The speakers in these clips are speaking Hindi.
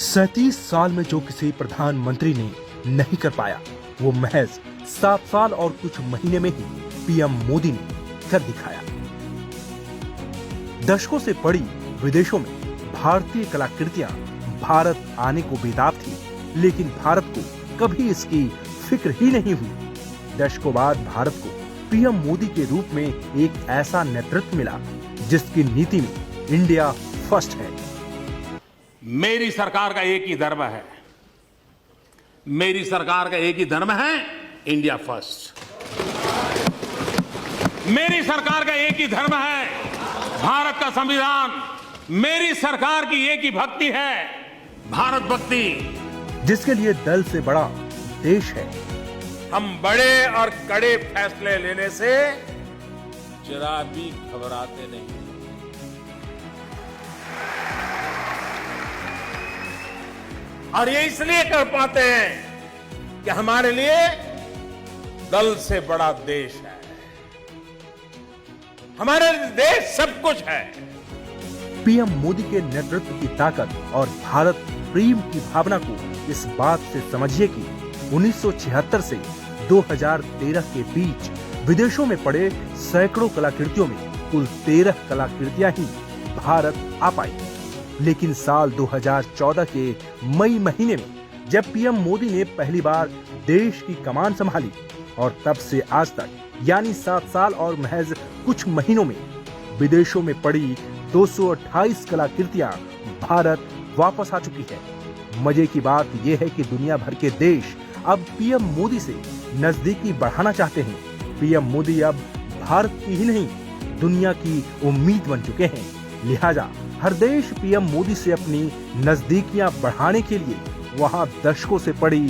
37 साल में जो किसी प्रधानमंत्री ने नहीं कर पाया, वो महज 7 साल और कुछ महीने में ही पीएम मोदी ने कर दिखाया। दशकों से पड़ी विदेशों में भारतीय कलाकृतियां भारत आने को बेताब थी, लेकिन भारत को कभी इसकी फिक्र ही नहीं हुई। दशकों बाद भारत को पीएम मोदी के रूप में एक ऐसा नेतृत्व मिला जिसकी नीति में इंडिया फर्स्ट है। मेरी सरकार का एक ही धर्म है, मेरी सरकार का एक ही धर्म है, इंडिया फर्स्ट। मेरी सरकार का एक ही धर्म है, भारत का संविधान। मेरी सरकार की एक ही भक्ति है, भारत भक्ति। जिसके लिए दल से बड़ा देश है। हम बड़े और कड़े फैसले लेने से जरा भी घबराते नहीं। और ये इसलिए कर पाते हैं कि हमारे लिए दल से बड़ा देश है, हमारे देश सब कुछ है। पीएम मोदी के नेतृत्व की ताकत और भारत प्रेम की भावना को इस बात से समझिए कि 1976 से 2013 के बीच विदेशों में पड़े सैकड़ों कलाकृतियों में कुल 13 कलाकृतियां ही भारत आ पाई। लेकिन साल 2014 के मई महीने में जब पीएम मोदी ने पहली बार देश की कमान संभाली और तब से आज तक यानी 7 साल और महज कुछ महीनों में विदेशों में पड़ी 228 कलाकृतियां भारत वापस आ चुकी है। मजे की बात यह है कि दुनिया भर के देश अब पीएम मोदी से नजदीकी बढ़ाना चाहते हैं। पीएम मोदी अब भारत की ही नहीं, दुनिया की उम्मीद बन चुके हैं। लिहाजा हर देश पीएम मोदी से अपनी नजदीकियां बढ़ाने के लिए वहां दशकों से पड़ी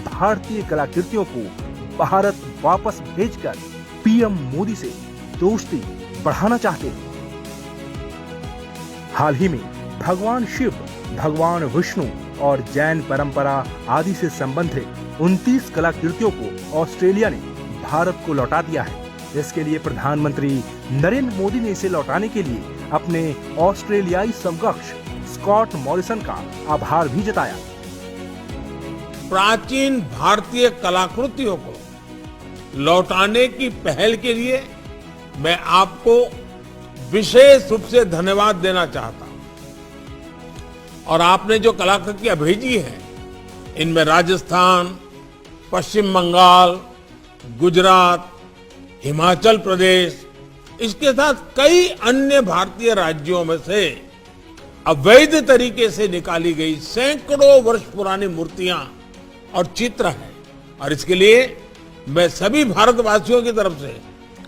भारतीय कलाकृतियों को भारत वापस भेजकर पीएम मोदी से दोस्ती बढ़ाना चाहते हैं। हाल ही में भगवान शिव, भगवान विष्णु और जैन परंपरा आदि से संबंधित 29 कलाकृतियों को ऑस्ट्रेलिया ने भारत को लौटा दिया है। इसके लिए प्रधानमंत्री नरेंद्र मोदी ने इसे लौटाने के लिए अपने ऑस्ट्रेलियाई समकक्ष स्कॉट मॉरिसन का आभार भी जताया। प्राचीन भारतीय कलाकृतियों को लौटाने की पहल के लिए मैं आपको विशेष रूप से धन्यवाद देना चाहता हूं। और आपने जो कलाकृतियां भेजी हैं, इनमें राजस्थान, पश्चिम बंगाल, गुजरात, हिमाचल प्रदेश, इसके साथ कई अन्य भारतीय राज्यों में से अवैध तरीके से निकाली गई सैकड़ों वर्ष पुरानी मूर्तियां और चित्र हैं। और इसके लिए मैं सभी भारतवासियों की तरफ से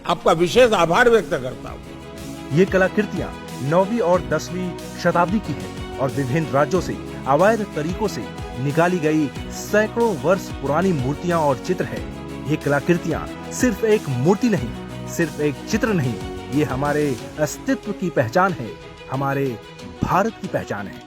आपका विशेष आभार व्यक्त करता हूं। ये कलाकृतियां 9वीं और 10वीं शताब्दी की है और विभिन्न राज्यों से अवैध तरीकों से निकाली गई सैकड़ों वर्ष पुरानी मूर्तियां और चित्र है। ये कलाकृतियां सिर्फ एक मूर्ति नहीं, सिर्फ एक चित्र नहीं, ये हमारे अस्तित्व की पहचान है, हमारे भारत की पहचान है।